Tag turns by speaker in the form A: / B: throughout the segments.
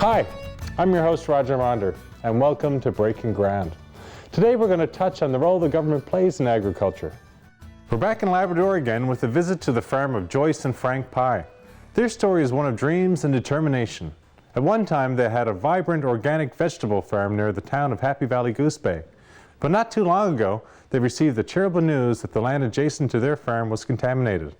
A: Hi, I'm your host Roger Monder, and welcome to Breaking Ground. Today we're going to touch on the role the government plays in agriculture. We're back in Labrador again with a visit to the farm of Joyce and Frank Pye. Their story is one of dreams and determination. At one time they had a vibrant organic vegetable farm near the town of Happy Valley Goose Bay. But not too long ago, they received the terrible news that the land adjacent to their farm was contaminated.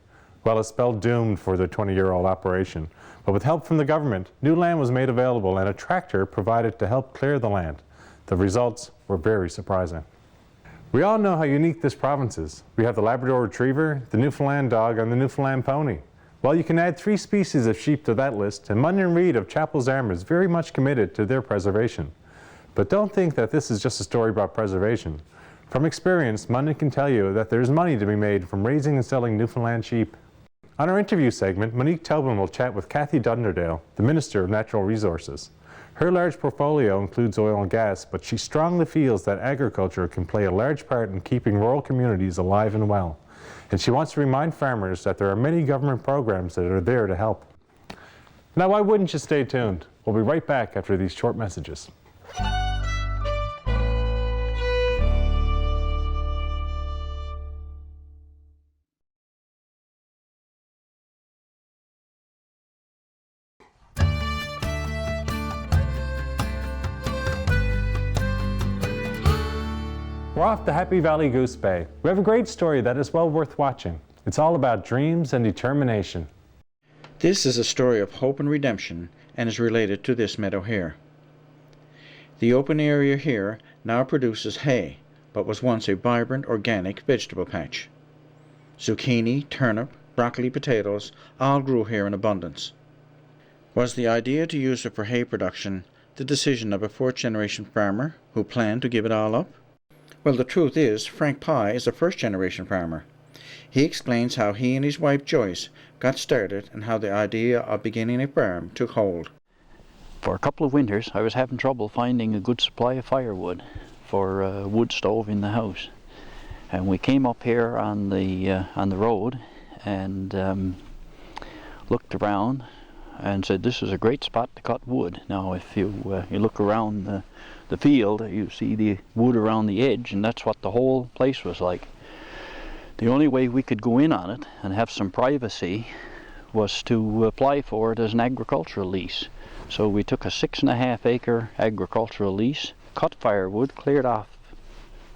A: Well, it spelled doomed for their 20-year-old operation. But with help from the government, new land was made available and a tractor provided to help clear the land. The results were very surprising. We all know how unique this province is. We have the Labrador Retriever, the Newfoundland Dog, and the Newfoundland Pony. Well, you can add 3 species of sheep to that list, and Munyon Reid of Chapel's Arm is very much committed to their preservation. But don't think that this is just a story about preservation. From experience, Munyon can tell you that there's money to be made from raising and selling Newfoundland sheep. On our interview segment, Monique Tobin will chat with Kathy Dunderdale, the Minister of Natural Resources. Her large portfolio includes oil and gas, but she strongly feels that agriculture can play a large part in keeping rural communities alive and well. And she wants to remind farmers that there are many government programs that are there to help. Now, why wouldn't you stay tuned? We'll be right back after these short messages. We're off to Happy Valley Goose Bay. We have a great story that is well worth watching. It's all about dreams and determination.
B: This is a story of hope and redemption and is related to this meadow here. The open area here now produces hay, but was once a vibrant organic vegetable patch. Zucchini, turnip, broccoli, potatoes all grew here in abundance. Was the idea to use it for hay production the decision of a 4th-generation farmer who planned to give it all up? Well, the truth is, Frank Pye is a 1st-generation farmer. He explains how he and his wife Joyce got started and how the idea of beginning a farm took hold.
C: For a couple of winters, I was having trouble finding a good supply of firewood for a wood stove in the house. And we came up here on the road and looked around and said, this is a great spot to cut wood. Now, if you look around the field, you see the wood around the edge, and that's what the whole place was like. The only way we could go in on it and have some privacy was to apply for it as an agricultural lease. So we took a 6.5 acre agricultural lease, cut firewood, cleared off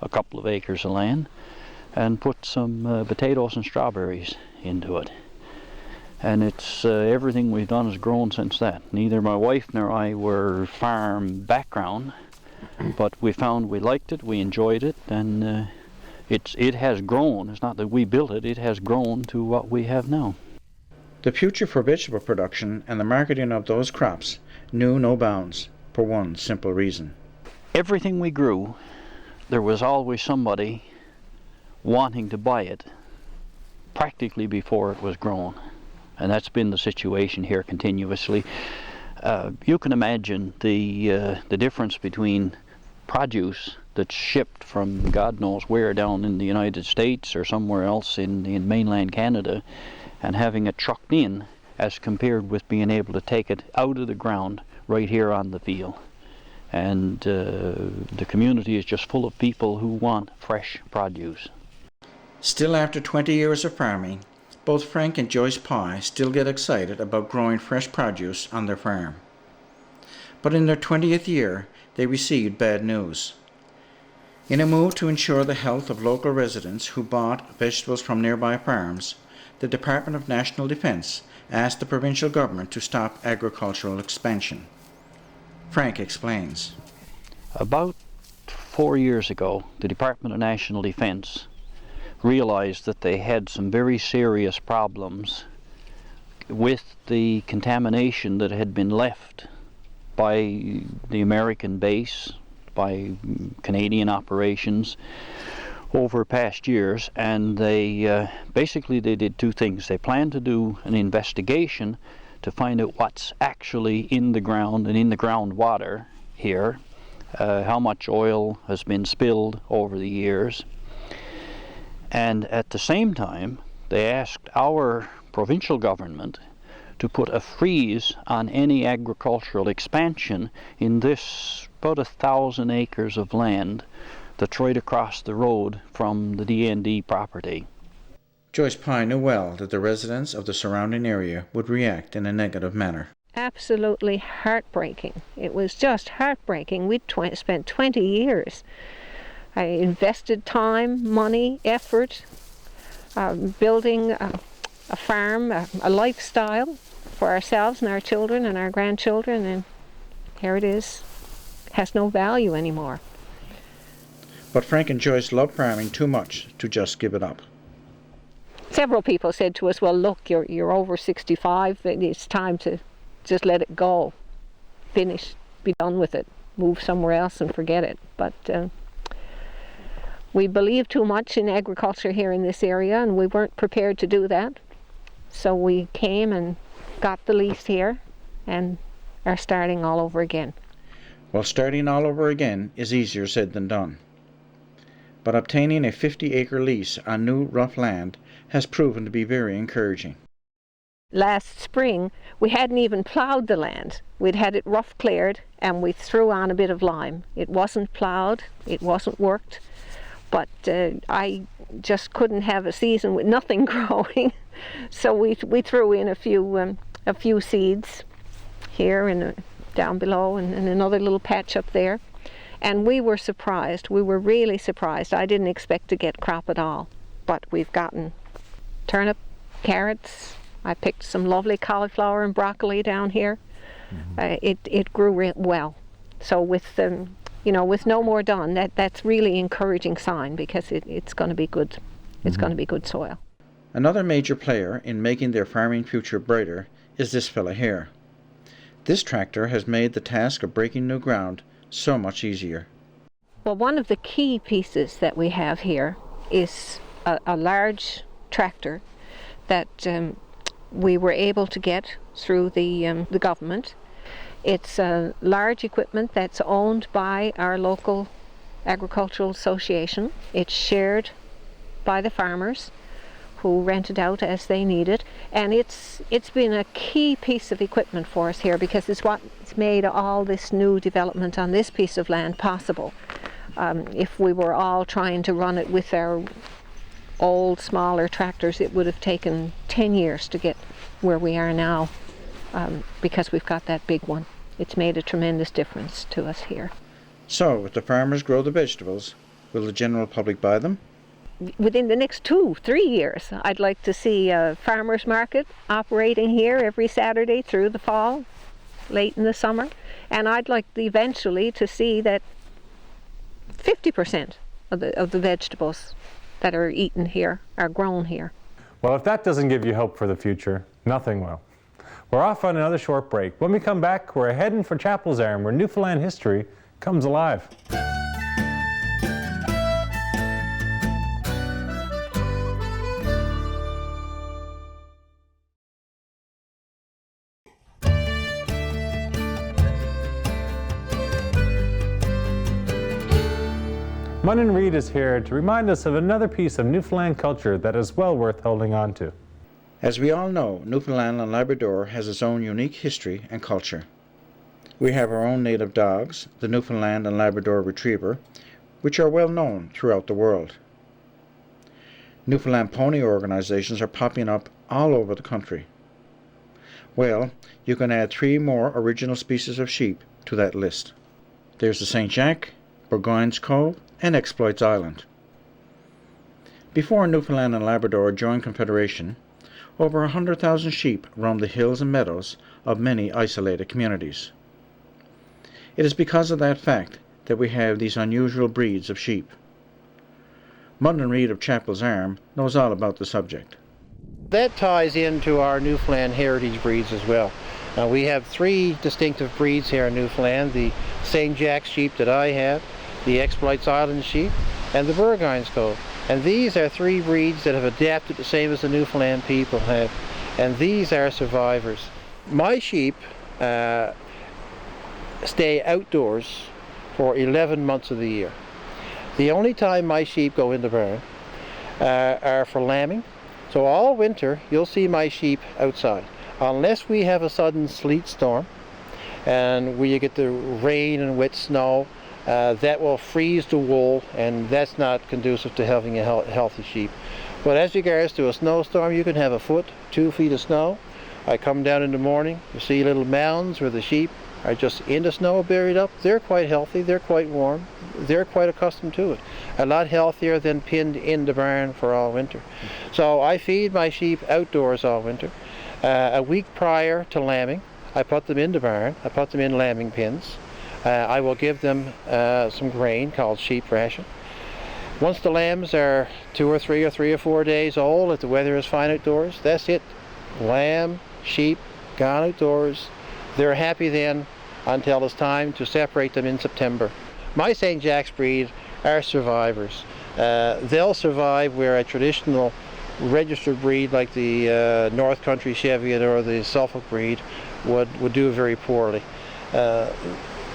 C: a couple of acres of land, and put some potatoes and strawberries into it. And it's everything we've done has grown since that. Neither my wife nor I were farm background, but we found we liked it, we enjoyed it, and it has grown. It's not that we built it, it has grown to what we have now.
B: The future for vegetable production and the marketing of those crops knew no bounds, for one simple reason.
C: Everything we grew, there was always somebody wanting to buy it practically before it was grown. And that's been the situation here continuously. You can imagine the difference between produce that's shipped from God knows where down in the United States or somewhere else in mainland Canada and having it trucked in as compared with being able to take it out of the ground right here on the field. And the community is just full of people who want fresh produce.
B: Still after 20 years of farming, both Frank and Joyce Pye still get excited about growing fresh produce on their farm. But in their 20th year, they received bad news. In a move to ensure the health of local residents who bought vegetables from nearby farms, the Department of National Defence asked the provincial government to stop agricultural expansion. Frank explains.
C: About 4 years ago, the Department of National Defence realized that they had some very serious problems with the contamination that had been left by the American base, by Canadian operations over past years, and they basically did 2 things. They planned to do an investigation to find out what's actually in the ground and in the groundwater here, how much oil has been spilled over the years. And at the same time, they asked our provincial government to put a freeze on any agricultural expansion in this about 1,000 acres of land that's right across the road from the DND property.
B: Joyce Pye knew well that the residents of the surrounding area would react in a negative manner.
D: Absolutely heartbreaking. It was just heartbreaking. We'd spent 20 years. I invested time, money, effort, building a farm, a lifestyle for ourselves and our children and our grandchildren, and here it is. It has no value anymore.
B: But Frank and Joyce loved farming too much to just give it up.
D: Several people said to us, well, look, you're over 65, it's time to just let it go, finish, be done with it, move somewhere else and forget it. But we believe too much in agriculture here in this area, and we weren't prepared to do that. So we came and got the lease here and are starting all over again.
B: Well, starting all over again is easier said than done. But obtaining a 50-acre lease on new rough land has proven to be very encouraging.
D: Last spring, we hadn't even plowed the land. We'd had it rough cleared and we threw on a bit of lime. It wasn't plowed, it wasn't worked, but I just couldn't have a season with nothing growing. So we threw in a few seeds here and down below and another little patch up there. And we were surprised. We were really surprised. I didn't expect to get crop at all. But we've gotten turnip, carrots. I picked some lovely cauliflower and broccoli down here. It grew well. So with with no more done, that's really encouraging sign, because it's going to be good. It's going to be good soil.
B: Another major player in making their farming future brighter is this fella here. This tractor has made the task of breaking new ground so much easier.
D: Well, one of the key pieces that we have here is a large tractor that we were able to get through the government. It's a large equipment that's owned by our local agricultural association. It's shared by the farmers who rent it out as they need it, and it's been a key piece of equipment for us here, because it's what's made all this new development on this piece of land possible. If we were all trying to run it with our old, smaller tractors, it would have taken 10 years to get where we are now, because we've got that big one. It's made a tremendous difference to us here.
B: So, if the farmers grow the vegetables, will the general public buy them?
D: Within the next 2-3 years, I'd like to see a farmer's market operating here every Saturday through the fall, late in the summer, and I'd like eventually to see that 50% of the vegetables that are eaten here are grown here.
A: Well, if that doesn't give you hope for the future, nothing will. We're off on another short break. When we come back, we're heading for Chapels Arm, where Newfoundland history comes alive. Munnan Reid is here to remind us of another piece of Newfoundland culture that is well worth holding on to.
B: As we all know, Newfoundland and Labrador has its own unique history and culture. We have our own native dogs, the Newfoundland and Labrador Retriever, which are well known throughout the world. Newfoundland pony organizations are popping up all over the country. Well, you can add 3 more original species of sheep to that list. There's the St. Jacques, Burgoyne's Cove, and Exploits Island. Before Newfoundland and Labrador joined Confederation, over 100,000 sheep roamed the hills and meadows of many isolated communities. It is because of that fact that we have these unusual breeds of sheep. Munnan Reid of Chapels Arm knows all about the subject.
E: That ties into our Newfoundland heritage breeds as well. We have 3 distinctive breeds here in Newfoundland: the St. Jacques sheep that I have, the Exploits Island sheep, and the Burgoyne's Cove. And these are 3 breeds that have adapted the same as the Newfoundland people have. And these are survivors. My sheep stay outdoors for 11 months of the year. The only time my sheep go in the barn are for lambing. So all winter you'll see my sheep outside. Unless we have a sudden sleet storm and where you get the rain and wet snow, that will freeze the wool, and that's not conducive to having a healthy sheep. But as regards to a snowstorm, you can have 1 foot, 2 feet of snow. I come down in the morning, you see little mounds where the sheep are just in the snow buried up. They're quite healthy, they're quite warm, they're quite accustomed to it. A lot healthier than pinned in the barn for all winter. So I feed my sheep outdoors all winter. A week prior to lambing, I put them in the barn, I put them in lambing pins. I will give them some grain called sheep ration. Once the lambs are 2 or 3 or 3 or 4 days old, if the weather is fine outdoors, that's it. Lamb, sheep, gone outdoors. They're happy then until it's time to separate them in September. My St. Jack's breed are survivors. They'll survive where a traditional registered breed like the North Country Cheviot or the Suffolk breed would do very poorly.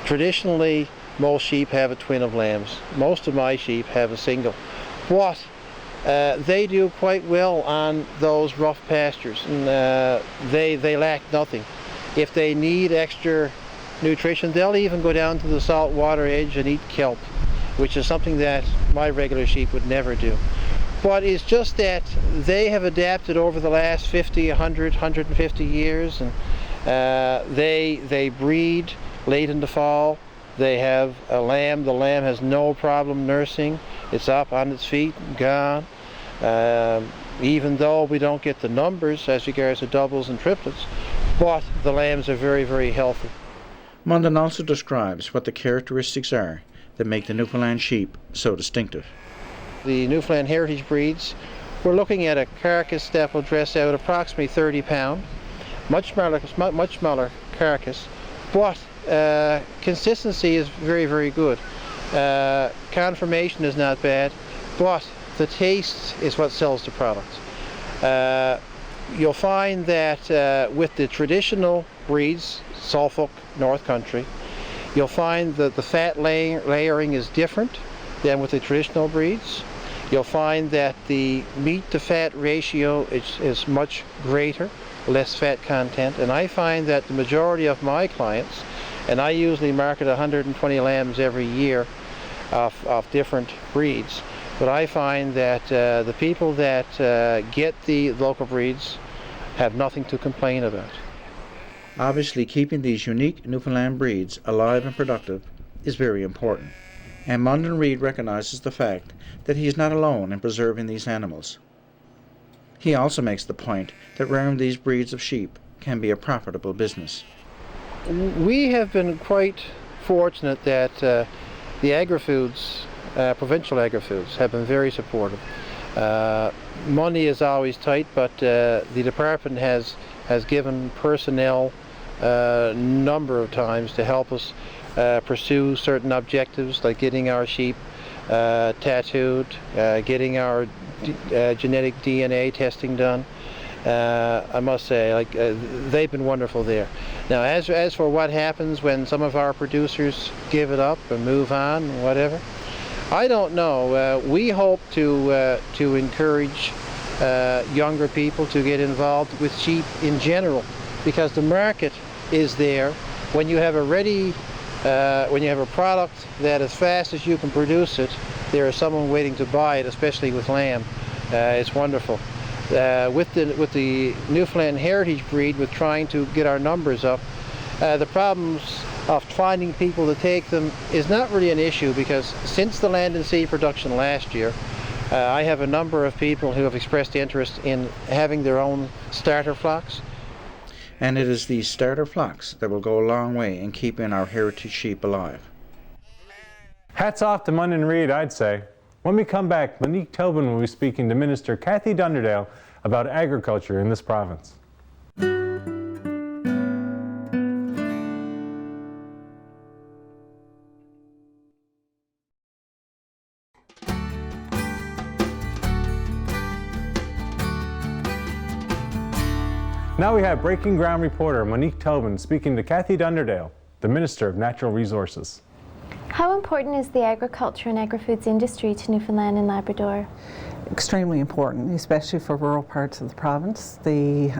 E: Traditionally, most sheep have a twin of lambs. Most of my sheep have a single. But they do quite well on those rough pastures, and they lack nothing. If they need extra nutrition, they'll even go down to the salt water edge and eat kelp, which is something that my regular sheep would never do. But it's just that they have adapted over the last 50, 100, 150 years, and they breed late in the fall. They have a lamb. The lamb has no problem nursing. It's up on its feet, gone. Even though we don't get the numbers as regards to doubles and triplets, but the lambs are very, very healthy.
B: Munden also describes what the characteristics are that make the Newfoundland sheep so distinctive.
E: The Newfoundland heritage breeds, we're looking at a carcass that will dress out approximately 30 pounds, much smaller carcass, but consistency is very, very good. Conformation is not bad, but the taste is what sells the product. You'll find that with the traditional breeds, Suffolk, North Country, you'll find that the fat layering is different than with the traditional breeds. You'll find that the meat to fat ratio is much greater, less fat content, and I find that the majority of my clients, and I usually market 120 lambs every year of different breeds, but I find that the people that get the local breeds have nothing to complain about.
B: Obviously, keeping these unique Newfoundland breeds alive and productive is very important, and Munden Reid recognizes the fact that he is not alone in preserving these animals. He also makes the point that rearing these breeds of sheep can be a profitable business.
E: We have been quite fortunate that the Agri-Foods, provincial Agri-Foods, have been very supportive. Money is always tight, but the department has given personnel a number of times to help us pursue certain objectives, like getting our sheep tattooed, getting our genetic DNA testing done. I must say, they've been wonderful there. Now, as for what happens when some of our producers give it up and move on, whatever, I don't know. We hope to encourage younger people to get involved with sheep in general, because the market is there. When you have when you have a product that as fast as you can produce it, there is someone waiting to buy it, especially with lamb. It's wonderful. With the Newfoundland heritage breed, with trying to get our numbers up, the problems of finding people to take them is not really an issue, because since the Land and Sea production last year, I have a number of people who have expressed interest in having their own starter flocks.
B: And it is these starter flocks that will go a long way in keeping our heritage sheep alive.
A: Hats off to Munden Reid, I'd say. When we come back, Monique Tobin will be speaking to Minister Kathy Dunderdale about agriculture in this province. Now we have Breaking Ground reporter Monique Tobin speaking to Kathy Dunderdale, the Minister of Natural Resources.
F: How important is the agriculture and agri-foods industry to Newfoundland and Labrador?
G: Extremely important, especially for rural parts of the province. The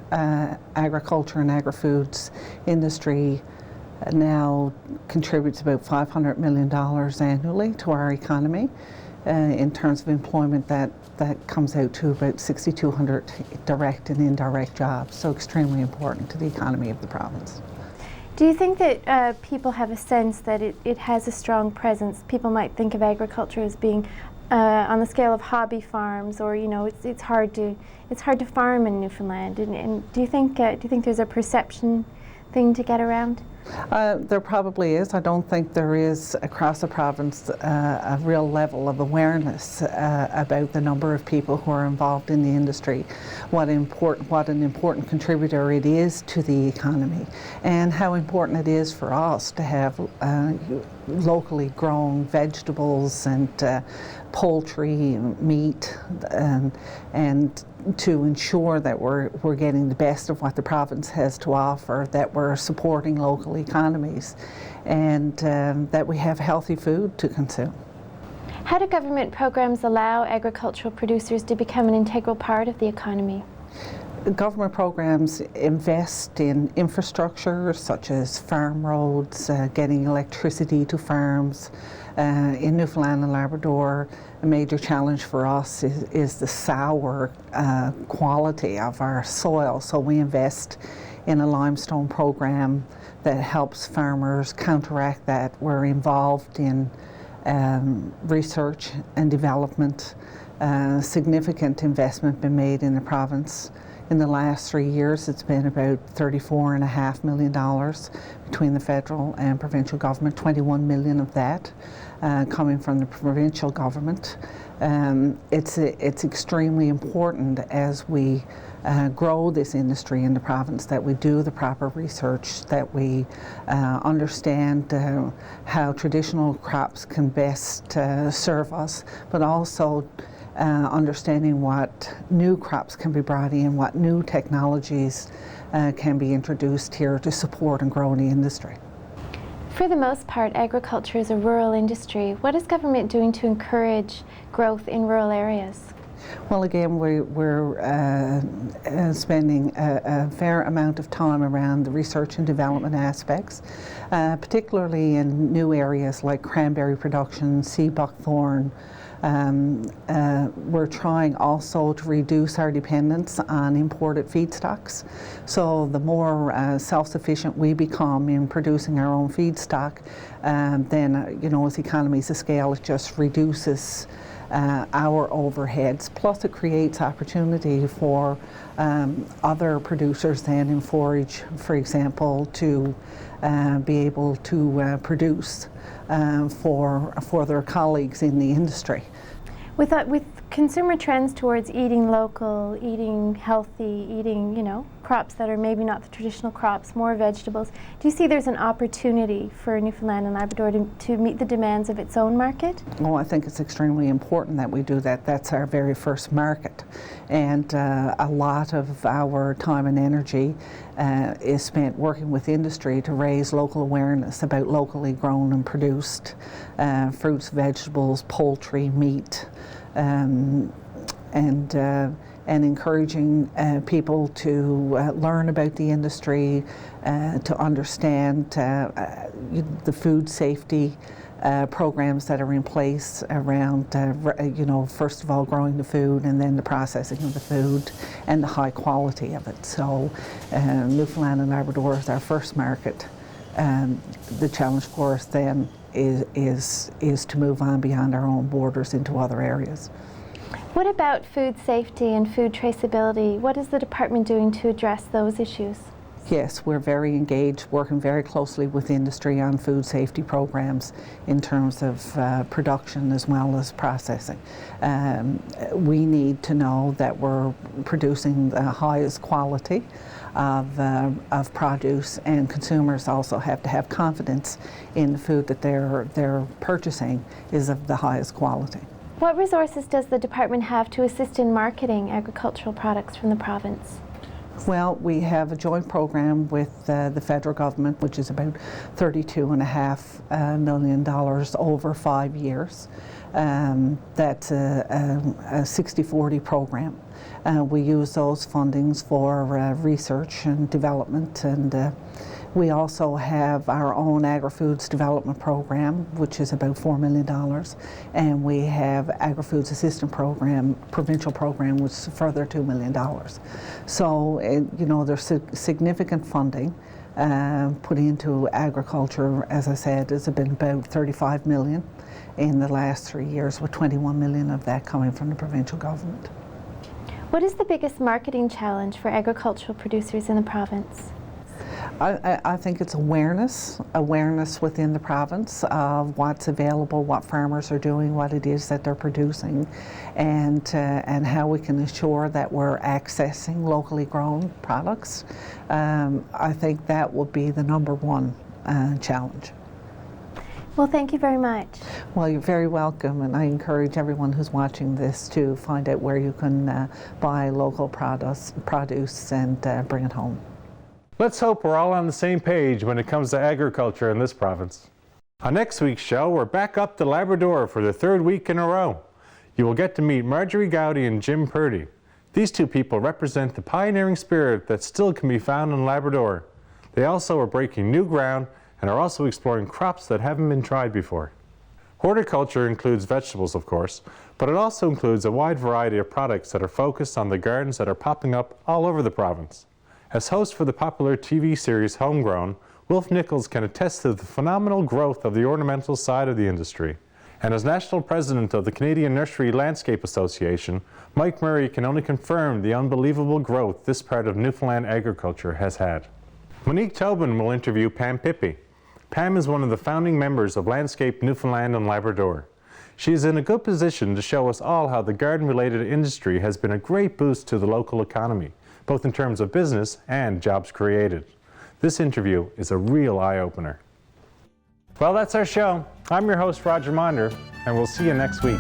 G: agriculture and agri-foods industry now contributes about $500 million annually to our economy. In terms of employment, that comes out to about 6,200 direct and indirect jobs, so extremely important to the economy of the province.
F: Do you think that people have a sense that it has a strong presence? People might think of agriculture as being on the scale of hobby farms, or it's hard to farm in Newfoundland. And do you think there's a perception thing to get around?
G: There probably is. I don't think there is across the province a real level of awareness about the number of people who are involved in the industry, what an important contributor it is to the economy, and how important it is for us to have locally grown vegetables and poultry, meat, and to ensure that we're getting the best of what the province has to offer, that we're supporting local economies, and that we have healthy food to consume.
F: How do government programs allow agricultural producers to become an integral part of the economy?
G: Government programs invest in infrastructure such as farm roads, getting electricity to farms. In Newfoundland and Labrador, a major challenge for us is the sour quality of our soil. So we invest in a limestone program that helps farmers counteract that. We're involved in research and development. Significant investment been made in the province. In the last 3 years, it's been about $34.5 million between the federal and provincial government, 21 million of that coming from the provincial government. It's extremely important as we grow this industry in the province that we do the proper research, that we understand how traditional crops can best serve us, but also understanding what new crops can be brought in, what new technologies can be introduced here to support and grow the industry.
F: For the most part, agriculture is a rural industry. What is government doing to encourage growth in rural areas?
G: Well, again, we're spending a fair amount of time around the research and development aspects, particularly in new areas like cranberry production, sea buckthorn. We're trying also to reduce our dependence on imported feedstocks. So the more self-sufficient we become in producing our own feedstock, then as economies of scale, it just reduces our overheads. Plus, it creates opportunity for other producers then in forage, for example, to be able to produce for their colleagues in the industry.
F: With consumer trends towards eating local, eating healthy, eating crops that are maybe not the traditional crops, more vegetables, do you see there's an opportunity for Newfoundland and Labrador to meet the demands of its own market?
G: Oh, I think it's extremely important that we do that. That's our very first market, and a lot of our time and energy is spent working with industry to raise local awareness about locally grown and produced fruits, vegetables, poultry, meat, and encouraging people to learn about the industry, to understand the food safety programs that are in place around, first of all, growing the food and then the processing of the food and the high quality of it. So Newfoundland and Labrador is our first market. The challenge for us then is to move on beyond our own borders into other areas.
F: What about food safety and food traceability? What is the department doing to address those issues?
G: Yes, we're very engaged, working very closely with industry on food safety programs in terms of production as well as processing. We need to know that we're producing the highest quality of produce, and consumers also have to have confidence in the food that they're purchasing is of the highest quality.
F: What resources does the department have to assist in marketing agricultural products from the province?
G: Well, we have a joint program with the federal government, which is about $32.5 million over 5 years. That's a 60-40 program. We use those fundings for research and development, and we also have our own Agri-Foods development program, which is about $4 million, and we have Agri-Foods assistance program, provincial program, which is further $2 million. So, you know, there's significant funding put into agriculture. As I said, it's been about $35 million in the last 3 years, with $21 million of that coming from the provincial government.
F: What is the biggest marketing challenge for agricultural producers in the province?
G: I think it's awareness within the province of what's available, what farmers are doing, what it is that they're producing, and how we can ensure that we're accessing locally grown products. I think that will be the #1 challenge.
F: Well, thank you very much.
G: Well, you're very welcome, and I encourage everyone who's watching this to find out where you can buy local produce and bring it home.
A: Let's hope we're all on the same page when it comes to agriculture in this province. On next week's show, we're back up to Labrador for the 3rd week in a row. You will get to meet Marjorie Gowdy and Jim Purdy. These two people represent the pioneering spirit that still can be found in Labrador. They also are breaking new ground and are also exploring crops that haven't been tried before. Horticulture includes vegetables, of course, but it also includes a wide variety of products that are focused on the gardens that are popping up all over the province. As host for the popular TV series Homegrown, Wilf Nichols can attest to the phenomenal growth of the ornamental side of the industry. And as national president of the Canadian Nursery Landscape Association, Mike Murray can only confirm the unbelievable growth this part of Newfoundland agriculture has had. Monique Tobin will interview Pam Pippi. Pam is one of the founding members of Landscape Newfoundland and Labrador. She is in a good position to show us all how the garden-related industry has been a great boost to the local economy, both in terms of business and jobs created. This interview is a real eye-opener. Well, that's our show. I'm your host, Roger Monder, and we'll see you next week.